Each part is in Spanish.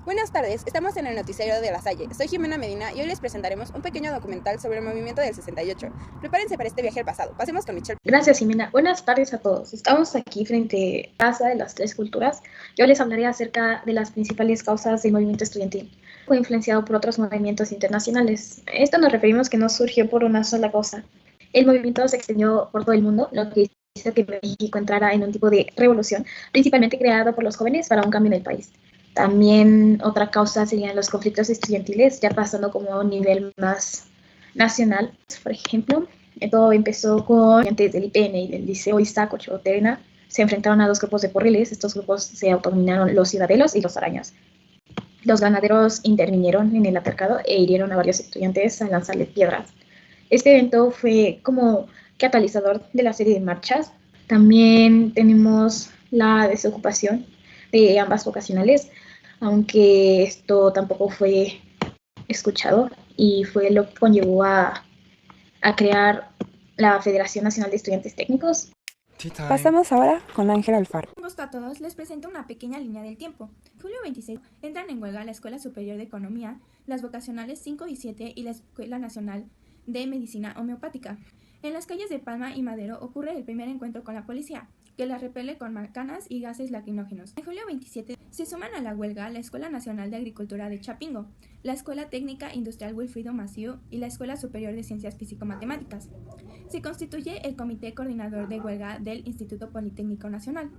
Buenas tardes, estamos en el noticiero de La Salle. Soy Jimena Medina y hoy les presentaremos un pequeño documental sobre el movimiento del 68. Prepárense para este viaje al pasado. Pasemos con Michelle. Gracias, Jimena. Buenas tardes a todos. Estamos aquí frente a la Casa de las Tres Culturas. Yo les hablaré acerca de las principales causas del movimiento estudiantil. Fue influenciado por otros movimientos internacionales. Esto nos referimos que no surgió por una sola causa. El movimiento se extendió por todo el mundo, lo que hizo que México entrara en un tipo de revolución, principalmente creado por los jóvenes para un cambio en el país. También otra causa serían los conflictos estudiantiles, ya pasando como a un nivel más nacional. Por ejemplo, todo empezó con estudiantes del IPN y del Liceo Isaac Ochoa Terna. Se enfrentaron a dos grupos de porriles. Estos grupos se autodenominaron los ciudadelos y los arañas. Los ganaderos intervinieron en el altercado e hirieron a varios estudiantes al lanzarles piedras. Este evento fue como catalizador de la serie de marchas. También tenemos la desocupación de ambas vocacionales, aunque esto tampoco fue escuchado y fue lo que conllevó a crear la Federación Nacional de Estudiantes Técnicos. Pasamos ahora con Ángel Alfaro. Un gusto a todos, les presento una pequeña línea del tiempo. Julio 26 entran en huelga la Escuela Superior de Economía, las vocacionales 5 y 7 y la Escuela Nacional de Medicina Homeopática. En las calles de Palma y Madero ocurre el primer encuentro con la policía, que la repele con macanas y gases lacrimógenos. En julio 27 se suman a la huelga la Escuela Nacional de Agricultura de Chapingo, la Escuela Técnica Industrial Wilfrido Massieu y la Escuela Superior de Ciencias Físico-Matemáticas. Se constituye el Comité Coordinador de Huelga del Instituto Politécnico Nacional.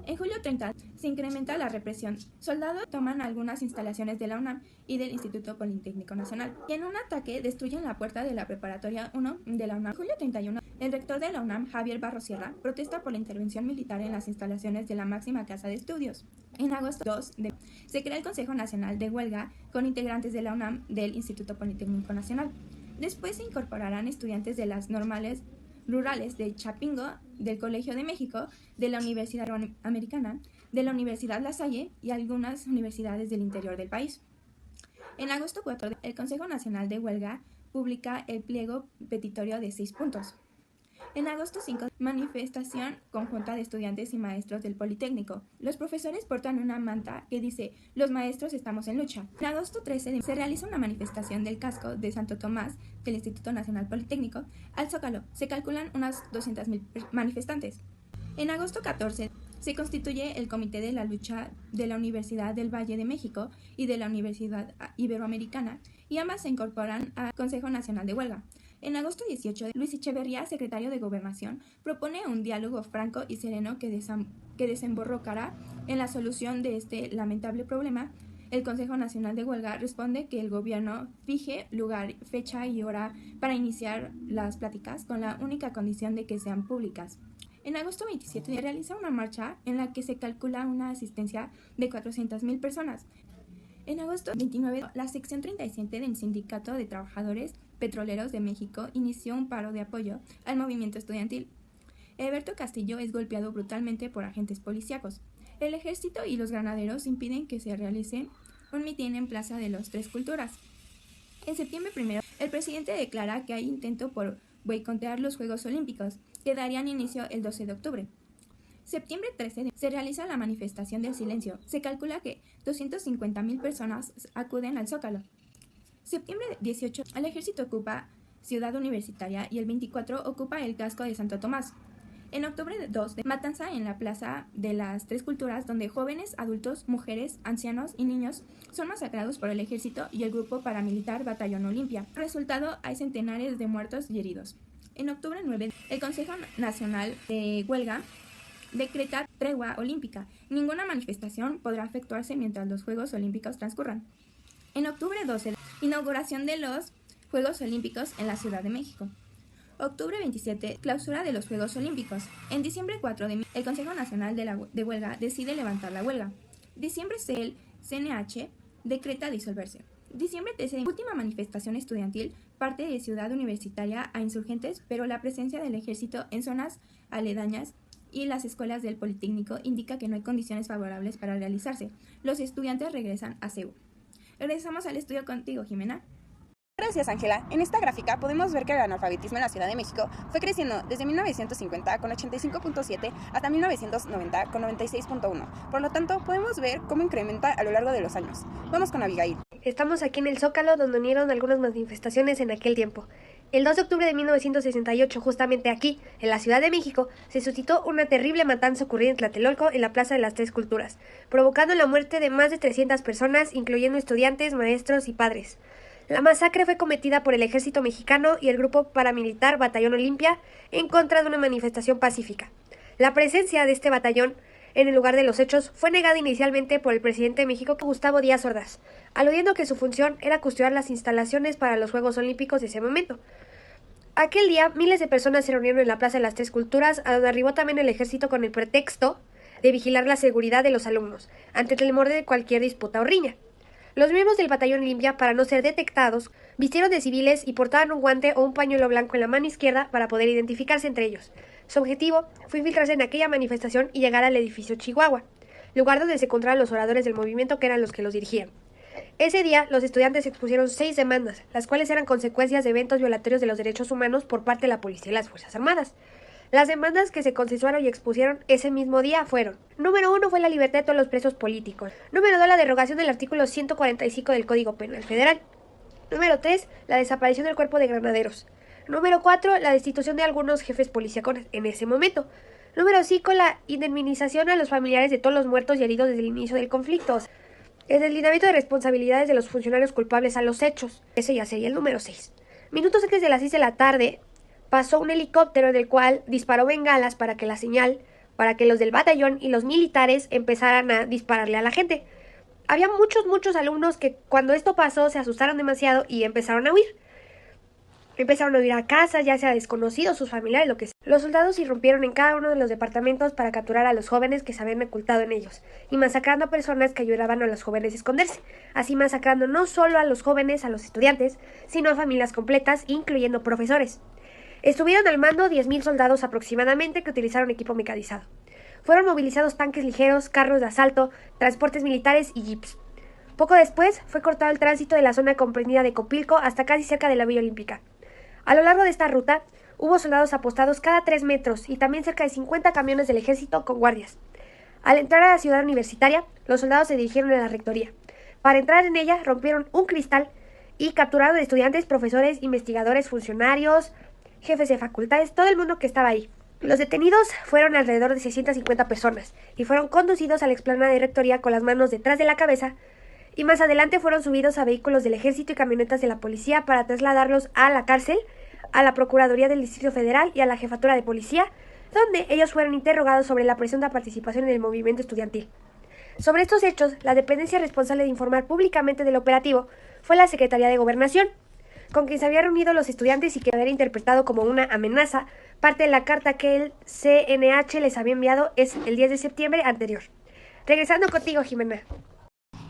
En julio 30 se incrementa la represión. Soldados toman algunas instalaciones de la UNAM y del Instituto Politécnico Nacional. Y en un ataque destruyen la puerta de la Preparatoria 1 de la UNAM. En julio 31, el rector de la UNAM, Javier Barrosierra, protesta por la intervención militar en las instalaciones de la máxima casa de estudios. En agosto 2 se crea el Consejo Nacional de Huelga con integrantes de la UNAM del Instituto Politécnico Nacional. Después se incorporarán estudiantes de las normales rurales de Chapingo, del Colegio de México, de la Universidad Americana, de la Universidad La Salle y algunas universidades del interior del país. En agosto 4, el Consejo Nacional de Huelga publica el pliego petitorio de 6 puntos. En agosto 5, manifestación conjunta de estudiantes y maestros del Politécnico. Los profesores portan una manta que dice, los maestros estamos en lucha. En agosto 13 se realiza una manifestación del casco de Santo Tomás del Instituto Nacional Politécnico al Zócalo. Se calculan unas 200,000 manifestantes. En agosto 14 se constituye el Comité de la Lucha de la Universidad del Valle de México y de la Universidad Iberoamericana y ambas se incorporan al Consejo Nacional de Huelga. En agosto 18, Luis Echeverría, secretario de Gobernación, propone un diálogo franco y sereno que desembocará en la solución de este lamentable problema. El Consejo Nacional de Huelga responde que el gobierno fije lugar, fecha y hora para iniciar las pláticas con la única condición de que sean públicas. En agosto 27 se realiza una marcha en la que se calcula una asistencia de 400,000 personas. En agosto 29, la sección 37 del Sindicato de Trabajadores Petroleros de México inició un paro de apoyo al movimiento estudiantil. Alberto Castillo es golpeado brutalmente por agentes policíacos. El ejército y los granaderos impiden que se realice un mitin en Plaza de las Tres Culturas. En septiembre 1, el presidente declara que hay intento por boicotear los Juegos Olímpicos, que darían inicio el 12 de octubre. Septiembre 13 se realiza la manifestación del silencio. Se calcula que 250,000 personas acuden al Zócalo. Septiembre 18, el ejército ocupa Ciudad Universitaria y el 24 ocupa el casco de Santo Tomás. En octubre 2, matanza en la Plaza de las Tres Culturas, donde jóvenes, adultos, mujeres, ancianos y niños son masacrados por el ejército y el grupo paramilitar Batallón Olimpia. Resultado, hay centenares de muertos y heridos. En octubre 9, el Consejo Nacional de Huelga decreta tregua olímpica. Ninguna manifestación podrá efectuarse mientras los Juegos Olímpicos transcurran. En octubre 12, inauguración de los Juegos Olímpicos en la Ciudad de México. Octubre 27, clausura de los Juegos Olímpicos. En diciembre 4, el Consejo Nacional de Huelga decide levantar la huelga. Diciembre 6, el CNH decreta disolverse. Diciembre 13, última manifestación estudiantil, parte de Ciudad Universitaria a insurgentes, pero la presencia del ejército en zonas aledañas y las escuelas del Politécnico indica que no hay condiciones favorables para realizarse. Los estudiantes regresan a CEU. Regresamos al estudio contigo, Jimena. Gracias, Ángela. En esta gráfica podemos ver que el analfabetismo en la Ciudad de México fue creciendo desde 1950 con 85.7 hasta 1990 con 96.1. Por lo tanto, podemos ver cómo incrementa a lo largo de los años. Vamos con Abigail. Estamos aquí en el Zócalo, donde unieron algunas manifestaciones en aquel tiempo. El 2 de octubre de 1968, justamente aquí, en la Ciudad de México, se suscitó una terrible matanza ocurrida en Tlatelolco, en la Plaza de las Tres Culturas, provocando la muerte de más de 300 personas, incluyendo estudiantes, maestros y padres. La masacre fue cometida por el ejército mexicano y el grupo paramilitar Batallón Olimpia en contra de una manifestación pacífica. La presencia de este batallón en el lugar de los hechos fue negada inicialmente por el presidente de México, Gustavo Díaz Ordaz, aludiendo que su función era custodiar las instalaciones para los Juegos Olímpicos de ese momento. Aquel día, miles de personas se reunieron en la Plaza de las Tres Culturas, a donde arribó también el ejército con el pretexto de vigilar la seguridad de los alumnos, ante el temor de cualquier disputa o riña. Los miembros del batallón Olimpia, para no ser detectados, vistieron de civiles y portaban un guante o un pañuelo blanco en la mano izquierda para poder identificarse entre ellos. Su objetivo fue infiltrarse en aquella manifestación y llegar al edificio Chihuahua, lugar donde se encontraban los oradores del movimiento, que eran los que los dirigían. Ese día, los estudiantes expusieron 6 demandas, las cuales eran consecuencias de eventos violatorios de los derechos humanos por parte de la policía y las Fuerzas Armadas. Las demandas que se consensuaron y expusieron ese mismo día fueron: número 1 fue la libertad de todos los presos políticos. Número 2, la derogación del artículo 145 del Código Penal Federal. Número 3, la desaparición del cuerpo de granaderos. Número 4, la destitución de algunos jefes policíacos en ese momento. Número 5, la indemnización a los familiares de todos los muertos y heridos desde el inicio del conflicto. El deslindamiento de responsabilidades de los funcionarios culpables a los hechos. Ese ya sería el número 6. Minutos antes de las 6 de la tarde, pasó un helicóptero del cual disparó bengalas para que los del batallón y los militares empezaran a dispararle a la gente. Había muchos alumnos que cuando esto pasó se asustaron demasiado y empezaron a huir. Empezaron a huir a casa, ya sea desconocidos, sus familiares, lo que sea. Los soldados irrumpieron en cada uno de los departamentos para capturar a los jóvenes que se habían ocultado en ellos, y masacrando a personas que ayudaban a los jóvenes a esconderse, así masacrando no solo a los jóvenes, a los estudiantes, sino a familias completas, incluyendo profesores. Estuvieron al mando 10.000 soldados aproximadamente, que utilizaron equipo mecanizado. Fueron movilizados tanques ligeros, carros de asalto, transportes militares y jeeps. Poco después fue cortado el tránsito de la zona comprendida de Copilco hasta casi cerca de la Villa Olímpica. A lo largo de esta ruta hubo soldados apostados cada 3 metros y también cerca de 50 camiones del ejército con guardias. Al entrar a la ciudad universitaria, los soldados se dirigieron a la rectoría. Para entrar en ella, rompieron un cristal y capturaron estudiantes, profesores, investigadores, funcionarios, jefes de facultades, todo el mundo que estaba ahí. Los detenidos fueron alrededor de 650 personas y fueron conducidos a la explanada de rectoría con las manos detrás de la cabeza, y más adelante fueron subidos a vehículos del ejército y camionetas de la policía para trasladarlos a la cárcel, a la Procuraduría del Distrito Federal y a la Jefatura de Policía, donde ellos fueron interrogados sobre la presunta participación en el movimiento estudiantil. Sobre estos hechos, la dependencia responsable de informar públicamente del operativo fue la Secretaría de Gobernación, con quien se habían reunido los estudiantes y que había interpretado como una amenaza parte de la carta que el CNH les había enviado el 10 de septiembre anterior. Regresando contigo, Jimena.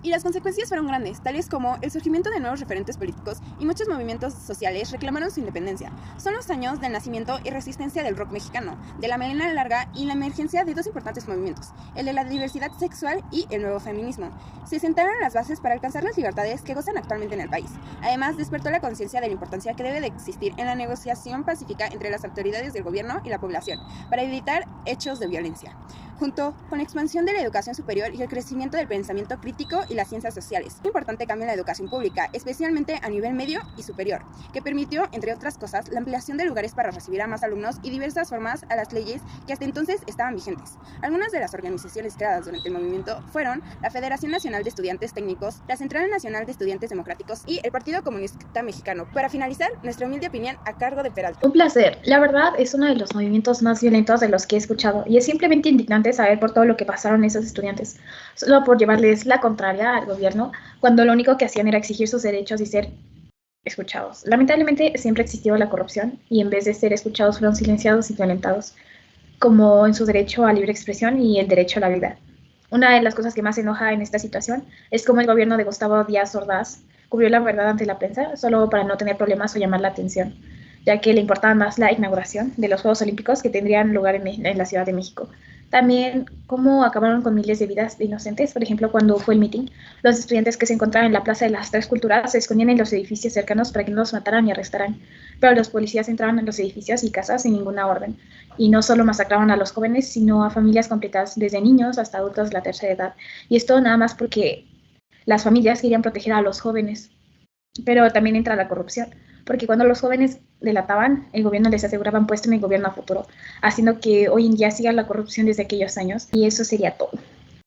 Y las consecuencias fueron grandes, tales como el surgimiento de nuevos referentes políticos y muchos movimientos sociales reclamaron su independencia. Son los años del nacimiento y resistencia del rock mexicano, de la melena larga y la emergencia de 2 importantes movimientos, el de la diversidad sexual y el nuevo feminismo. Se sentaron las bases para alcanzar las libertades que gozan actualmente en el país. Además, despertó la conciencia de la importancia que debe de existir en la negociación pacífica entre las autoridades del gobierno y la población, para evitar hechos de violencia, junto con la expansión de la educación superior y el crecimiento del pensamiento crítico y las ciencias sociales. Un importante cambio en la educación pública, especialmente a nivel medio y superior, que permitió, entre otras cosas, la ampliación de lugares para recibir a más alumnos y diversas formas a las leyes que hasta entonces estaban vigentes. Algunas de las organizaciones creadas durante el movimiento fueron la Federación Nacional de Estudiantes Técnicos, la Central Nacional de Estudiantes Democráticos y el Partido Comunista Mexicano. Para finalizar, nuestra humilde opinión a cargo de Peralta. Un placer. La verdad es uno de los movimientos más violentos de los que he escuchado y es simplemente indignante saber por todo lo que pasaron esos estudiantes, solo por llevarles la contraria al gobierno, cuando lo único que hacían era exigir sus derechos y ser escuchados. Lamentablemente siempre existió la corrupción y en vez de ser escuchados fueron silenciados y violentados, como en su derecho a libre expresión y el derecho a la vida. Una de las cosas que más enoja en esta situación es cómo el gobierno de Gustavo Díaz Ordaz cubrió la verdad ante la prensa solo para no tener problemas o llamar la atención, ya que le importaba más la inauguración de los Juegos Olímpicos que tendrían lugar en la Ciudad de México. También cómo acabaron con miles de vidas de inocentes. Por ejemplo, cuando fue el mitin, los estudiantes que se encontraban en la Plaza de las Tres Culturas se escondían en los edificios cercanos para que no los mataran y arrestaran. Pero los policías entraban en los edificios y casas sin ninguna orden. Y no solo masacraban a los jóvenes, sino a familias completas, desde niños hasta adultos de la tercera edad. Y esto nada más porque las familias querían proteger a los jóvenes. Pero también entra la corrupción, porque cuando los jóvenes delataban, el gobierno les aseguraba un puesto en el gobierno a futuro, haciendo que hoy en día siga la corrupción desde aquellos años. Y eso sería todo.